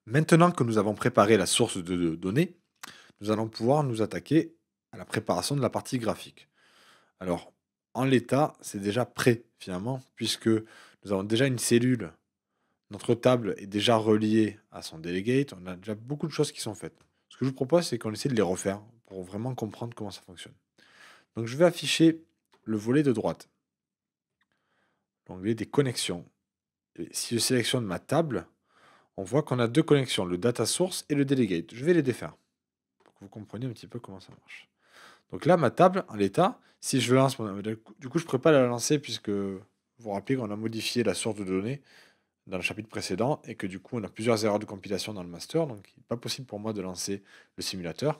Maintenant que nous avons préparé la source de données, nous allons pouvoir nous attaquer à la préparation de la partie graphique. Alors, en l'état, c'est déjà prêt finalement, puisque nous avons déjà une cellule. Notre table est déjà reliée à son delegate. On a déjà beaucoup de choses qui sont faites. Ce que je vous propose, c'est qu'on essaie de les refaire pour vraiment comprendre comment ça fonctionne. Donc, je vais afficher le volet de droite, l'onglet des connexions. Et si je sélectionne ma table, on voit qu'on a deux connexions, le data source et le delegate. Je vais les défaire pour que vous compreniez un petit peu comment ça marche. Donc là, ma table, en l'état, si je lance du coup, je ne pourrais pas la lancer puisque vous vous rappelez qu'on a modifié la source de données dans le chapitre précédent et que du coup, on a plusieurs erreurs de compilation dans le master. Donc, il n'est pas possible pour moi de lancer le simulateur.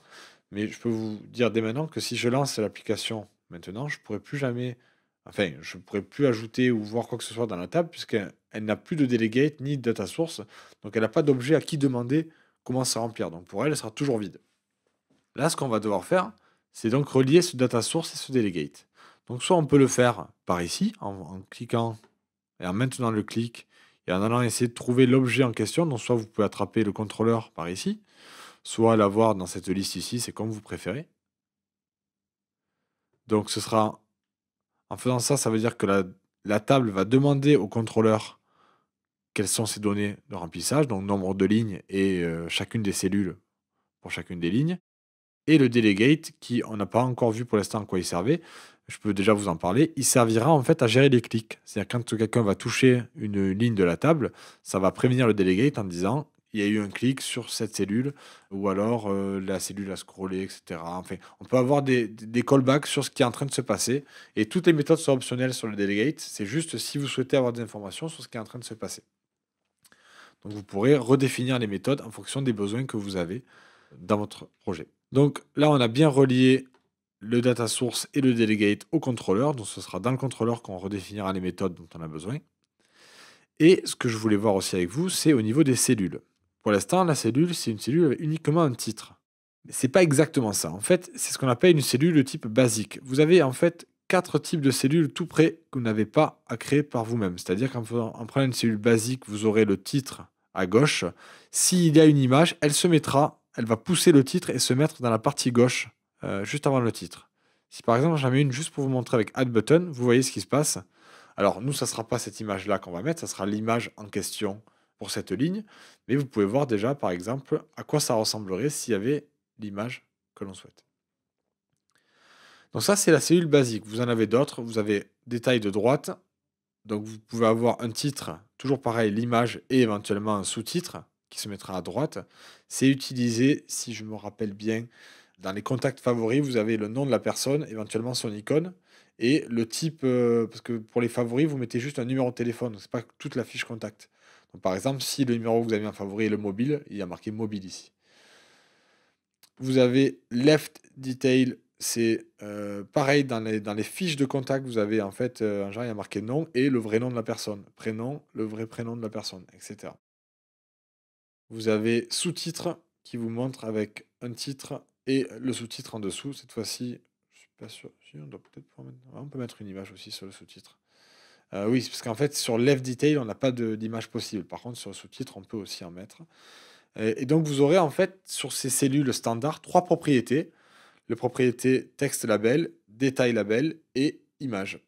Mais je peux vous dire dès maintenant que si je lance l'application maintenant, je pourrais plus jamais, enfin, je ne pourrais plus ajouter ou voir quoi que ce soit dans la table puisqu'elle n'a plus de delegate ni de data source. Donc, elle n'a pas d'objet à qui demander comment se remplir. Donc, pour elle, elle sera toujours vide. Là, ce qu'on va devoir faire, c'est donc relier ce data source et ce delegate. Donc, soit on peut le faire par ici, en cliquant et en maintenant le clic, et en allant essayer de trouver l'objet en question. Donc, soit vous pouvez attraper le contrôleur par ici, soit l'avoir dans cette liste ici, c'est comme vous préférez. Donc, ce sera, en faisant ça, ça veut dire que la table va demander au contrôleur quelles sont ses données de remplissage, donc nombre de lignes et chacune des cellules pour chacune des lignes. Et le delegate, qui on n'a pas encore vu pour l'instant à quoi il servait, je peux déjà vous en parler, il servira en fait à gérer les clics. C'est-à-dire quand quelqu'un va toucher une ligne de la table, ça va prévenir le delegate en disant il y a eu un clic sur cette cellule, ou alors la cellule a scrollé, etc. Enfin, on peut avoir des callbacks sur ce qui est en train de se passer, et toutes les méthodes sont optionnelles sur le delegate, c'est juste si vous souhaitez avoir des informations sur ce qui est en train de se passer. Donc vous pourrez redéfinir les méthodes en fonction des besoins que vous avez dans votre projet. Donc là, on a bien relié le data source et le delegate au contrôleur. Donc ce sera dans le contrôleur qu'on redéfinira les méthodes dont on a besoin. Et ce que je voulais voir aussi avec vous, c'est au niveau des cellules. Pour l'instant, la cellule, c'est une cellule avec uniquement un titre. Mais c'est pas exactement ça. En fait, c'est ce qu'on appelle une cellule de type basique. Vous avez en fait quatre types de cellules tout près que vous n'avez pas à créer par vous-même. C'est-à-dire en prenant une cellule basique, vous aurez le titre à gauche. S'il y a une image, elle va pousser le titre et se mettre dans la partie gauche, juste avant le titre. Si par exemple j'en mets une juste pour vous montrer avec Add Button, vous voyez ce qui se passe. Alors nous, ça ne sera pas cette image-là qu'on va mettre, ça sera l'image en question pour cette ligne. Mais vous pouvez voir déjà, par exemple, à quoi ça ressemblerait s'il y avait l'image que l'on souhaite. Donc ça, c'est la cellule basique. Vous en avez d'autres. Vous avez détail de droite. Donc vous pouvez avoir un titre, toujours pareil, l'image et éventuellement un sous-titre qui se mettra à droite. C'est utilisé, si je me rappelle bien, dans les contacts favoris, vous avez le nom de la personne, éventuellement son icône, et le type, parce que pour les favoris, vous mettez juste un numéro de téléphone, donc c'est pas toute la fiche contact. Donc par exemple, si le numéro que vous avez en favori est le mobile, il y a marqué mobile ici. Vous avez left detail, c'est pareil dans les fiches de contact, vous avez en fait, en général, il y a marqué nom et le vrai nom de la personne. Prénom, le vrai prénom de la personne, et cetera. Vous avez sous-titres qui vous montrent avec un titre et le sous-titre en dessous. Cette fois-ci, je suis pas sûr. Si, on doit peut-être pouvoir mettre, ah, on peut mettre une image aussi sur le sous-titre. Oui, parce qu'en fait, sur left detail, on n'a pas d'image possible. Par contre, sur le sous-titre, on peut aussi en mettre. Et donc, vous aurez en fait sur ces cellules standards trois propriétés. Le propriété texte label, détail label et image,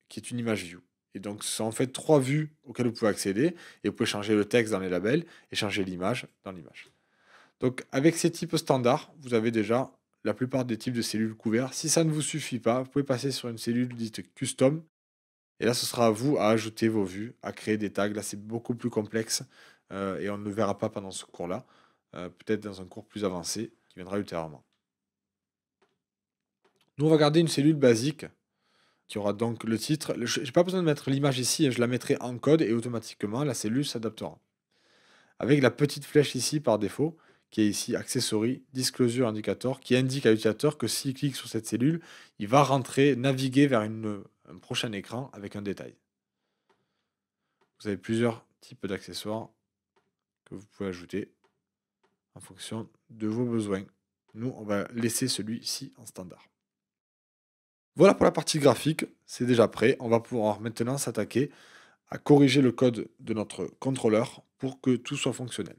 qui est une image view. Et donc, ce sont en fait trois vues auxquelles vous pouvez accéder. Et vous pouvez changer le texte dans les labels et changer l'image dans l'image. Donc, avec ces types standards, vous avez déjà la plupart des types de cellules couverts. Si ça ne vous suffit pas, vous pouvez passer sur une cellule dite custom. Et là, ce sera à vous à ajouter vos vues, à créer des tags. Là, c'est beaucoup plus complexe et on ne le verra pas pendant ce cours-là. Peut-être dans un cours plus avancé qui viendra ultérieurement. Nous, on va garder une cellule basique qui aura donc le titre. Je n'ai pas besoin de mettre l'image ici, hein, je la mettrai en code et automatiquement, la cellule s'adaptera. Avec la petite flèche ici par défaut, qui est ici Accessory, Disclosure Indicator, qui indique à l'utilisateur que s'il clique sur cette cellule, il va rentrer, naviguer vers un prochain écran avec un détail. Vous avez plusieurs types d'accessoires que vous pouvez ajouter en fonction de vos besoins. Nous, on va laisser celui-ci en standard. Voilà pour la partie graphique, c'est déjà prêt. On va pouvoir maintenant s'attaquer à corriger le code de notre contrôleur pour que tout soit fonctionnel.